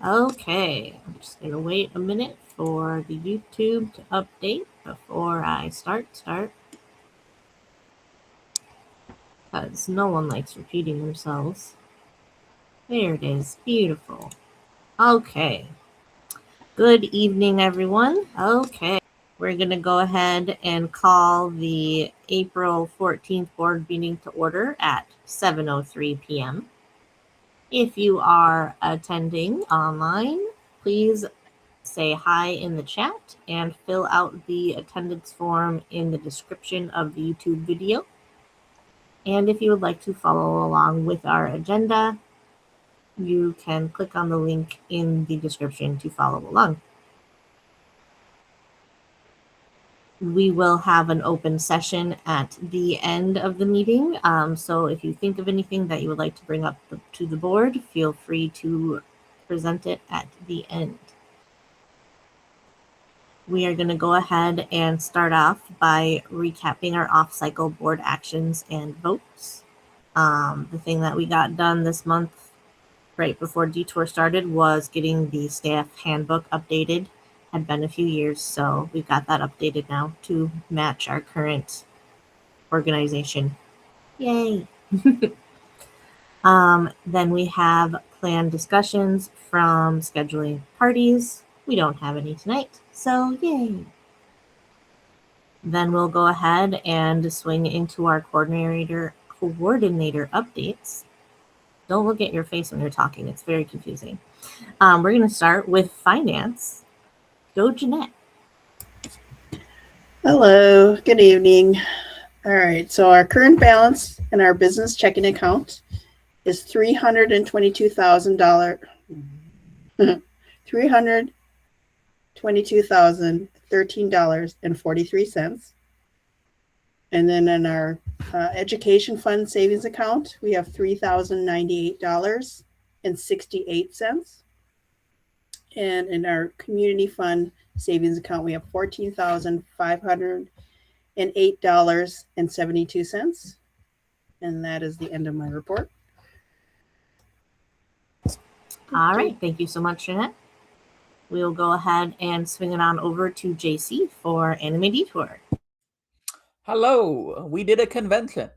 Okay, I'm just gonna wait a minute for the YouTube to update before I start, because no one likes repeating themselves. There it is, beautiful. Okay, good evening, everyone. Okay, we're gonna go ahead and call the April 14th board meeting to order at 7:03 p.m. If you are attending online, please say hi in the chat and fill out the attendance form in the description of the YouTube video. And if you would like to follow along with our agenda, you can click on the link in the description to follow along. We will have an open session at the end of the meeting. So if you think of anything that you would like to bring up to the board, feel free to present it at the end. We are going to go ahead and start off by recapping our off-cycle board actions and votes. The thing that we got done this month right before Detour started was getting the staff handbook updated. Had been a few years, so we've got that updated now to match our current organization. Yay! Then we have planned discussions from scheduling parties. We don't have any tonight, so yay! Then we'll go ahead and swing into our coordinator updates. Don't look at your face when you're talking. It's very confusing. We're going to start with finance. Go, Jeanette. Hello, good evening. All right, so our current balance in our business checking account is $322,000. $322,013.43. And then in our education fund savings account, we have $3,098.68. And in our community fund savings account, we have $14,508.72. And that is the end of my report. All right. Thank you so much, Jeanette. We'll go ahead and swing it on over to JC for Anime Detour. Hello. We did a convention.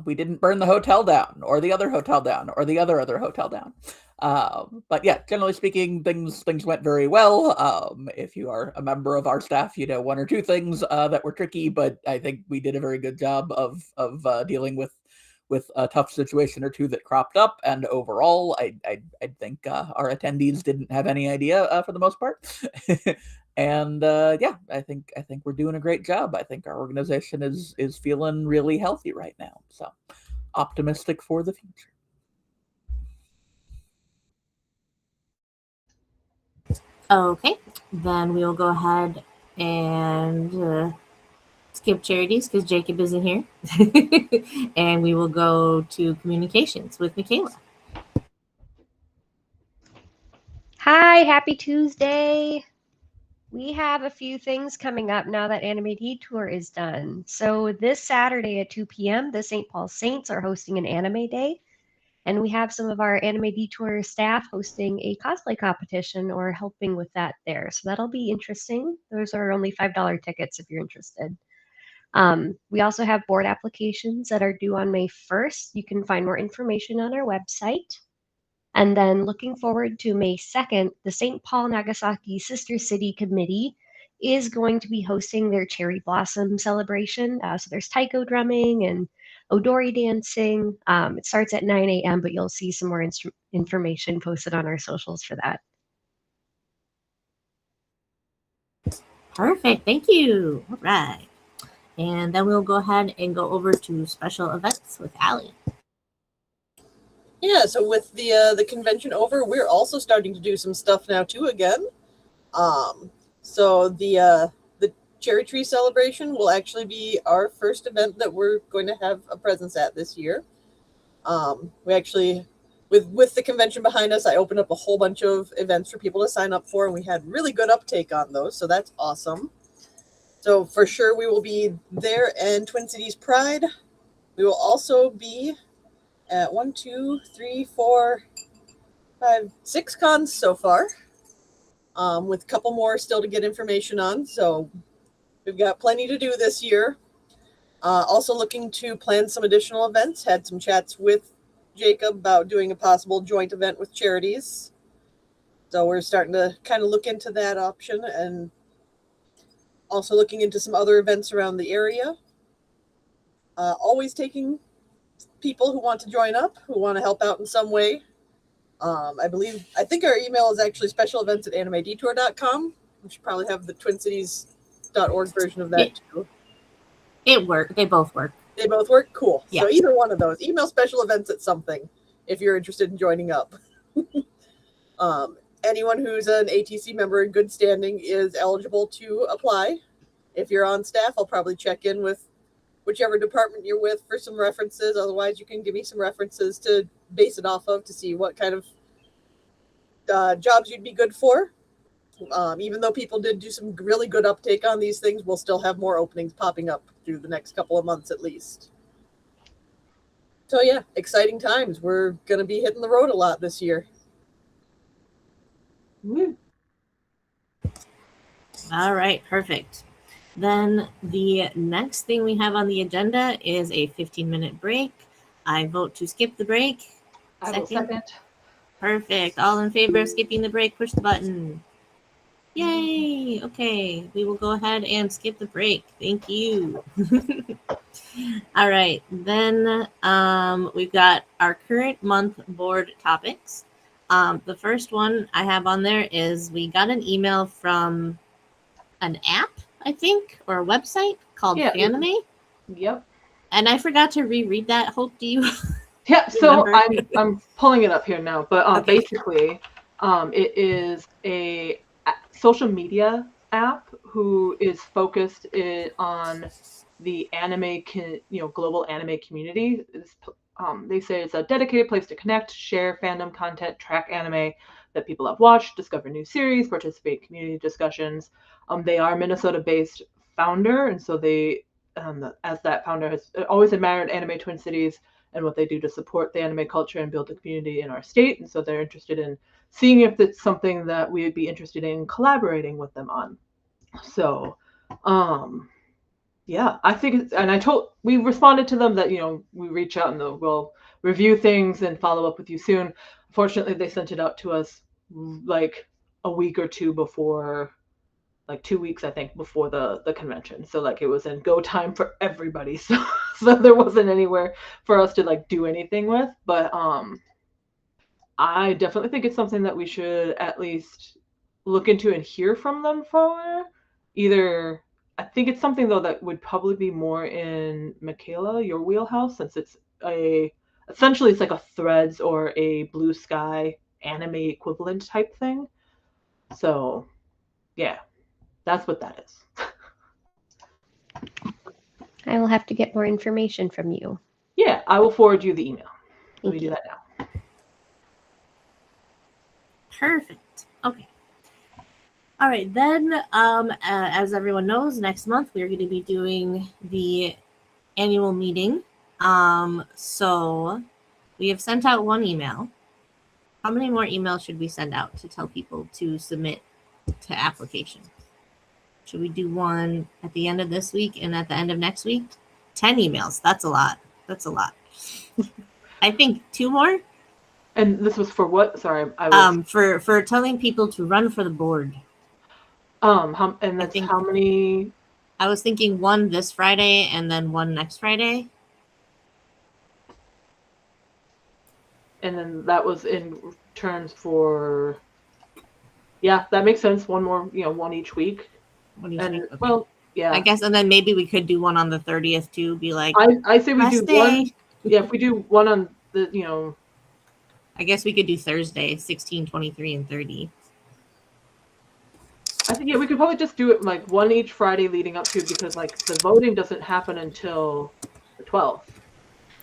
We didn't burn the hotel down or the other hotel down or the other hotel down. But yeah, generally speaking, things went very well. If you are a member of our staff, you know one or two things that were tricky, but I think we did a very good job of dealing with a tough situation or two that cropped up. And overall, I think our attendees didn't have any idea for the most part. And yeah, I think we're doing a great job. I think our organization is feeling really healthy right now. So optimistic for the future. Okay, then we'll go ahead and skip charities because Jacob isn't here. And we will go to communications with Michaela. Hi, happy Tuesday. We have a few things coming up now that Anime Detour is done. So this Saturday at 2 p.m., the St. Paul Saints are hosting an anime day. And we have some of our Anime Detour staff hosting a cosplay competition or helping with that there. So that'll be interesting. Those are only $5 tickets if you're interested. We also have board applications that are due on May 1st. You can find more information on our website. And then looking forward to May 2nd, the St. Paul Nagasaki Sister City Committee is going to be hosting their cherry blossom celebration. So there's taiko drumming and odori dancing. It starts at 9 a.m., but you'll see some more information posted on our socials for that. Perfect. Thank you. All right. And then we'll go ahead and go over to special events with Allie. Yeah, so with the convention over, we're also starting to do some stuff now too again. So the cherry tree celebration will actually be our first event that we're going to have a presence at this year. We actually, with the convention behind us, I opened up a whole bunch of events for people to sign up for, and we had really good uptake on those, so that's awesome. So for sure we will be there, and Twin Cities Pride. We will also be at 1, 2, 3, 4, I have 6 cons so far, with a couple more still to get information on. So we've got plenty to do this year. Also looking to plan some additional events. Had some chats with Jacob about doing a possible joint event with charities. So we're starting to kind of look into that option, and also looking into some other events around the area. Always taking people who want to join up, who want to help out in some way. I think our email is actually specialevents@animedetour.com. We should probably have the twincities.org version of that too. It worked. They both work. They both work? Cool. Yeah. So either one of those. Email special events at something if you're interested in joining up. Anyone who's an ATC member in good standing is eligible to apply. If you're on staff, I'll probably check in with whichever department you're with for some references. Otherwise, you can give me some references to base it off of to see what kind of jobs you'd be good for. Even though people did do some really good uptake on these things, we'll still have more openings popping up through the next couple of months at least. So yeah, exciting times. We're going to be hitting the road a lot this year. Woo. All right, perfect. Then the next thing we have on the agenda is a 15-minute break. I vote to skip the break. I will second. Perfect. All in favor of skipping the break, push the button. Yay! Okay, we will go ahead and skip the break. Thank you. All right, then we've got our current month board topics. The first one I have on there is we got an email from an app, I think, or a website called Fanime. Yep. And I forgot to reread that. Hope, do you? Yeah, so remember? I'm pulling it up here now, but Okay. basically, it is a social media app who is focused on the anime, global anime community. They say it's a dedicated place to connect, share fandom content, track anime that people have watched, discover new series, participate in community discussions. They are Minnesota-based founder, and so they, as that founder, has always admired Anime Twin Cities and what they do to support the anime culture and build a community in our state. And so they're interested in seeing if it's something that we would be interested in collaborating with them on. So, yeah, I think, we responded to them that, we reach out and we'll review things and follow up with you soon. Fortunately, they sent it out to us like a week or two before, like 2 weeks, I think, before the convention. So like it was in go time for everybody. So there wasn't anywhere for us to like do anything with. But I definitely think it's something that we should at least look into and hear from them for. Either, I think it's something though that would probably be more in Michaela, your wheelhouse, since it's essentially it's like a Threads or a Blue Sky anime equivalent type thing. So yeah, that's what that is. I will have to get more information from you. Yeah, I will forward you the email. Let me do that now. Perfect. Okay. All right, then, as everyone knows, next month we're going to be doing the annual meeting. So we have sent out one email. How many more emails should we send out to tell people to submit to application? Should we do one at the end of this week and at the end of next week? 10 emails. That's a lot. That's a lot. I think 2 more. And this was for what? Sorry, I was for telling people to run for the board. and that's how many? I was thinking one this Friday and then one next Friday. And then that was in terms for. Yeah, that makes sense. One more, one each week. Okay. Well, yeah. I guess, and then maybe we could do one on the 30th too. Be like, I say we do day. one. Yeah, if we do one on the, I guess we could do Thursday, 16, 23, and 30. I think we could probably just do it like one each Friday leading up to, because like the voting doesn't happen until the 12th.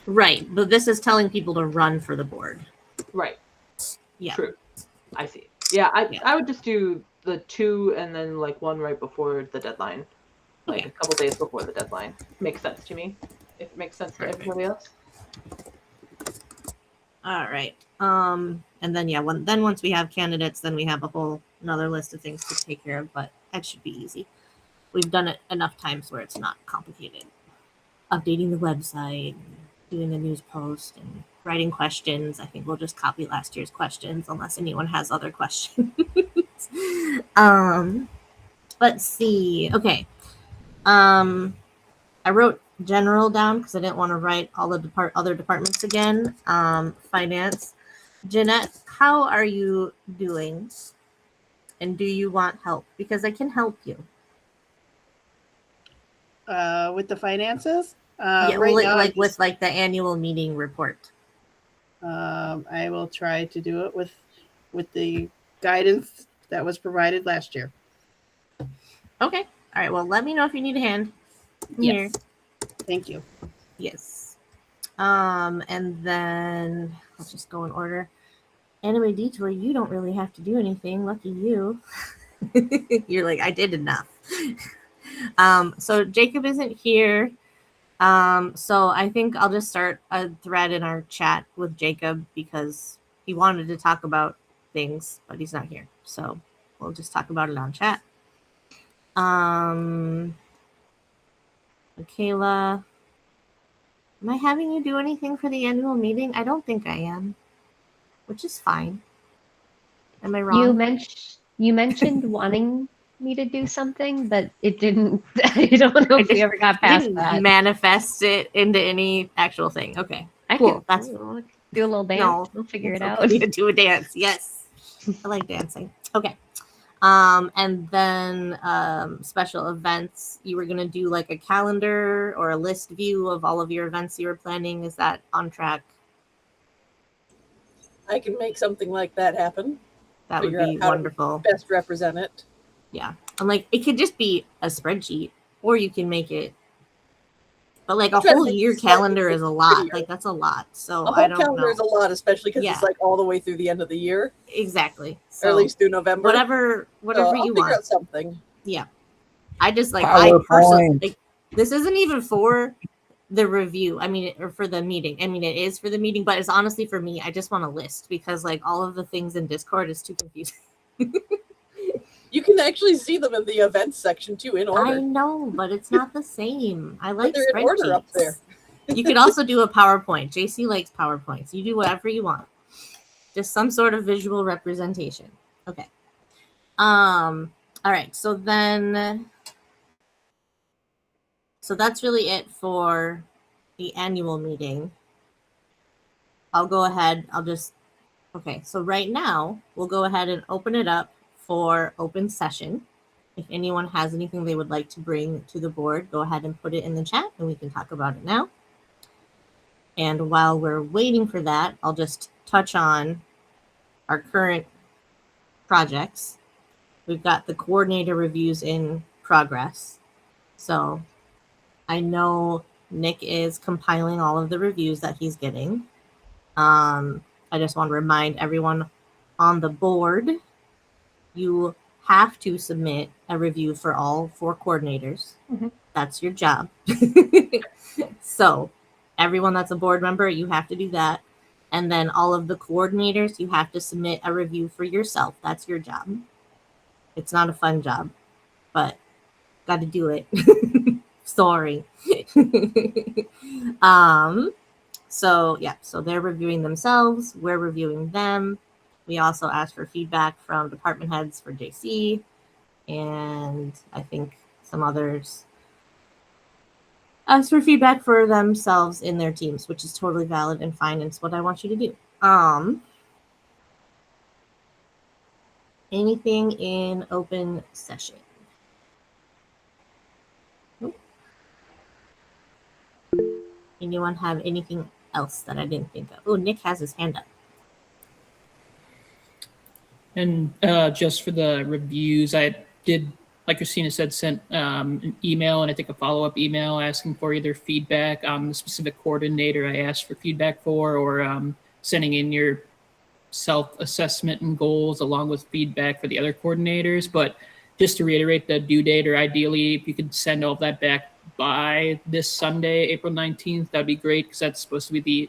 Right, but this is telling people to run for the board. Right. Yeah. True. I see. Yeah, I would just do the 2 and then like one right before the deadline, like a couple days before the deadline. Makes sense to me. If it makes sense to everybody else. All right. And then then once we have candidates, then we have a whole another list of things to take care of, but that should be easy. We've done it enough times where it's not complicated. Updating the website, doing a news post, and writing questions. I think we'll just copy last year's questions unless anyone has other questions. Let's see. Okay. I wrote general down because I didn't want to write all the other departments again. Finance. Jeanette, how are you doing? And do you want help? Because I can help you. With the finances? Yeah, right now, like with like the annual meeting report. I will try to do it with the guidance that was provided last year. Okay. All right. Well, let me know if you need a hand. I'm here. Thank you. Yes. And then let's just go in order. Anime Detour, you don't really have to do anything. Lucky you. You're like, I did enough. So Jacob isn't here. So I think I'll just start a thread in our chat with Jacob because he wanted to talk about things, but he's not here. So we'll just talk about it on chat. Michaela, am I having you do anything for the annual meeting? I don't think I am, which is fine. Am I wrong? You mentioned wanting me to do something, but it didn't. I don't know if we ever got past didn't that. manifest it into any actual thing. Okay, I cool. could That's do a little dance. no, We'll figure it it's out. okay to do a dance. Yes, I like dancing. Okay. And then special events. You were gonna do like a calendar or a list view of all of your events you were planning. Is that on track? I can make something like that happen. That would be wonderful. Best represent it. Yeah, and like it could just be a spreadsheet, or you can make it. But like a whole year calendar is a lot. Like that's a lot. So a whole calendar is a lot, especially because it's like all the way through the end of the year. Exactly. So or at least through November. Whatever I'll you figure want. out something. Yeah. I just like PowerPoint. I personally like this isn't even for the review. I mean, or for the meeting. I mean, it is for the meeting, but it's honestly for me. I just want a list because like all of the things in Discord is too confusing. You can actually see them in the events section too, in order. I know, but it's not the same. I like they're in order up there. You could also do a PowerPoint. JC likes PowerPoints. You do whatever you want. Just some sort of visual representation. Okay. All right. So that's really it for the annual meeting. I'll go ahead. Okay. So right now we'll go ahead and open it up for open session. If anyone has anything they would like to bring to the board, go ahead and put it in the chat and we can talk about it now. And while we're waiting for that, I'll just touch on our current projects. We've got the coordinator reviews in progress. So I know Nick is compiling all of the reviews that he's getting. I just want to remind everyone on the board, you have to submit a review for all 4 coordinators. Mm-hmm. That's your job. So everyone that's a board member, you have to do that. And then all of the coordinators, you have to submit a review for yourself. That's your job. It's not a fun job, but got to do it. Sorry. So yeah, so they're reviewing themselves. We're reviewing them. We also asked for feedback from department heads for JC, and I think some others asked for feedback for themselves in their teams, which is totally valid and fine. And it's what I want you to do. Anything in open session? Nope. Anyone have anything else that I didn't think of? Oh, Nick has his hand up. And just for the reviews, I did, like Christina said, sent an email and I think a follow-up email asking for either feedback on the specific coordinator I asked for feedback for, or sending in your self-assessment and goals along with feedback for the other coordinators. But just to reiterate the due date, or ideally if you could send all of that back by this Sunday, April 19th, that'd be great, because that's supposed to be the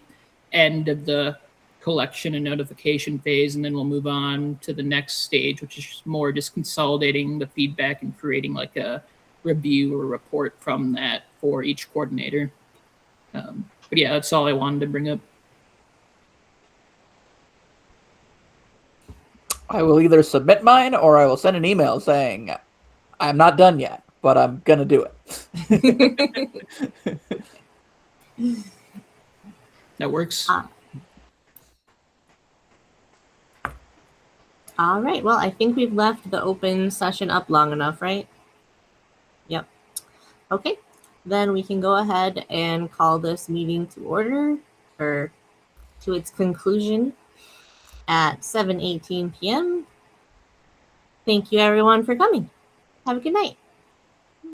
end of the collection and notification phase, and then we'll move on to the next stage, which is more just consolidating the feedback and creating like a review or report from that for each coordinator. But yeah, that's all I wanted to bring up. I will either submit mine or I will send an email saying I'm not done yet, but I'm gonna do it. That works. All right. Well, I think we've left the open session up long enough, right? Yep. Okay. Then we can go ahead and call this meeting to order, or to its conclusion at 7:18 p.m. Thank you, everyone, for coming. Have a good night.